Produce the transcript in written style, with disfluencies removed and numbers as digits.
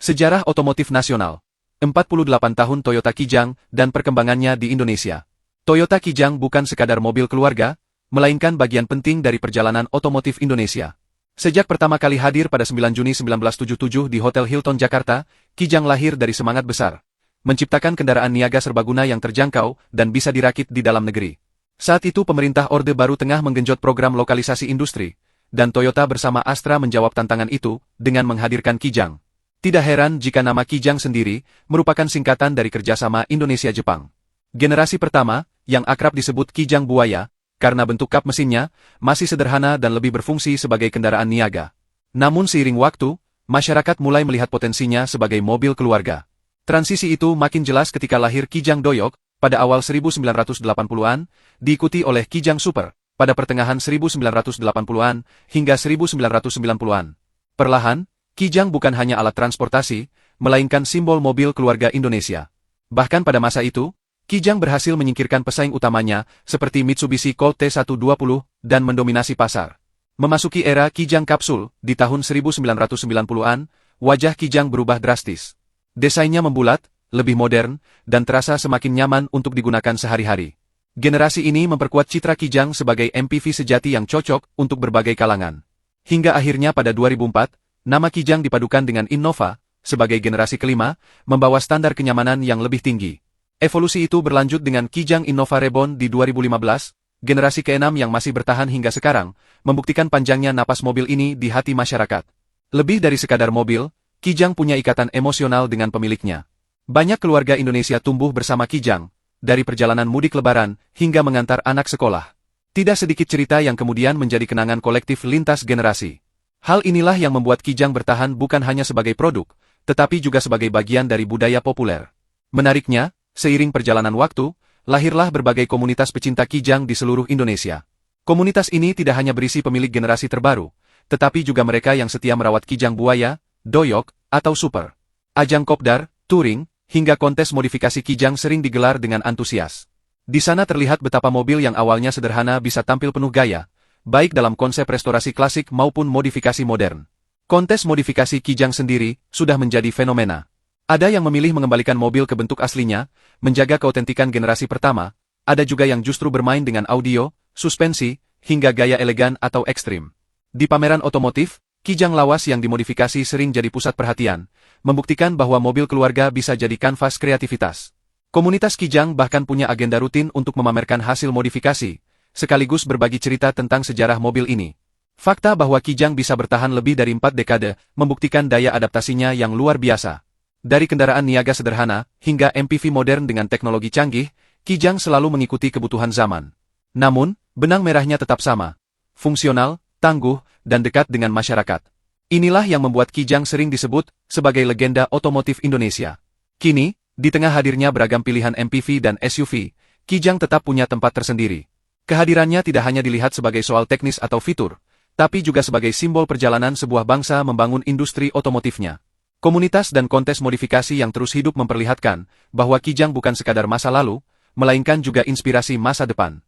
Sejarah otomotif nasional. 48 tahun Toyota Kijang dan perkembangannya di Indonesia. Toyota Kijang bukan sekadar mobil keluarga, melainkan bagian penting dari perjalanan otomotif Indonesia. Sejak pertama kali hadir pada 9 Juni 1977 di Hotel Hilton Jakarta, Kijang lahir dari semangat besar. Menciptakan kendaraan niaga serbaguna yang terjangkau dan bisa dirakit di dalam negeri. Saat itu pemerintah Orde Baru tengah menggenjot program lokalisasi industri, dan Toyota bersama Astra menjawab tantangan itu dengan menghadirkan Kijang. Tidak heran jika nama Kijang sendiri merupakan singkatan dari kerjasama Indonesia-Jepang. Generasi pertama, yang akrab disebut Kijang Buaya, karena bentuk kap mesinnya masih sederhana dan lebih berfungsi sebagai kendaraan niaga. Namun seiring waktu, masyarakat mulai melihat potensinya sebagai mobil keluarga. Transisi itu makin jelas ketika lahir Kijang Doyok pada awal 1980-an, diikuti oleh Kijang Super pada pertengahan 1980-an hingga 1990-an. Perlahan, Kijang bukan hanya alat transportasi, melainkan simbol mobil keluarga Indonesia. Bahkan pada masa itu, Kijang berhasil menyingkirkan pesaing utamanya seperti Mitsubishi Colt T120 dan mendominasi pasar. Memasuki era Kijang Kapsul, di tahun 1990-an, wajah Kijang berubah drastis. Desainnya membulat, lebih modern, dan terasa semakin nyaman untuk digunakan sehari-hari. Generasi ini memperkuat citra Kijang sebagai MPV sejati yang cocok untuk berbagai kalangan. Hingga akhirnya pada 2004, nama Kijang dipadukan dengan Innova, sebagai generasi kelima, membawa standar kenyamanan yang lebih tinggi. Evolusi itu berlanjut dengan Kijang Innova Reborn di 2015, generasi keenam yang masih bertahan hingga sekarang, membuktikan panjangnya napas mobil ini di hati masyarakat. Lebih dari sekadar mobil, Kijang punya ikatan emosional dengan pemiliknya. Banyak keluarga Indonesia tumbuh bersama Kijang, dari perjalanan mudik lebaran hingga mengantar anak sekolah. Tidak sedikit cerita yang kemudian menjadi kenangan kolektif lintas generasi. Hal inilah yang membuat Kijang bertahan bukan hanya sebagai produk, tetapi juga sebagai bagian dari budaya populer. Menariknya, seiring perjalanan waktu, lahirlah berbagai komunitas pecinta Kijang di seluruh Indonesia. Komunitas ini tidak hanya berisi pemilik generasi terbaru, tetapi juga mereka yang setia merawat Kijang Buaya, Doyok, atau Super. Ajang kopdar, touring, hingga kontes modifikasi Kijang sering digelar dengan antusias. Di sana terlihat betapa mobil yang awalnya sederhana bisa tampil penuh gaya, baik dalam konsep restorasi klasik maupun modifikasi modern. Kontes modifikasi Kijang sendiri sudah menjadi fenomena. Ada yang memilih mengembalikan mobil ke bentuk aslinya, menjaga keautentikan generasi pertama, ada juga yang justru bermain dengan audio, suspensi, hingga gaya elegan atau ekstrim. Di pameran otomotif, Kijang lawas yang dimodifikasi sering jadi pusat perhatian, membuktikan bahwa mobil keluarga bisa jadi kanvas kreativitas. Komunitas Kijang bahkan punya agenda rutin untuk memamerkan hasil modifikasi, sekaligus berbagi cerita tentang sejarah mobil ini. Fakta bahwa Kijang bisa bertahan lebih dari 4 dekade membuktikan daya adaptasinya yang luar biasa. Dari kendaraan niaga sederhana hingga MPV modern dengan teknologi canggih, Kijang selalu mengikuti kebutuhan zaman. Namun, benang merahnya tetap sama. Fungsional, tangguh, dan dekat dengan masyarakat. Inilah yang membuat Kijang sering disebut sebagai legenda otomotif Indonesia. Kini, di tengah hadirnya beragam pilihan MPV dan SUV, Kijang tetap punya tempat tersendiri. Kehadirannya tidak hanya dilihat sebagai soal teknis atau fitur, tapi juga sebagai simbol perjalanan sebuah bangsa membangun industri otomotifnya. Komunitas dan kontes modifikasi yang terus hidup memperlihatkan bahwa Kijang bukan sekadar masa lalu, melainkan juga inspirasi masa depan.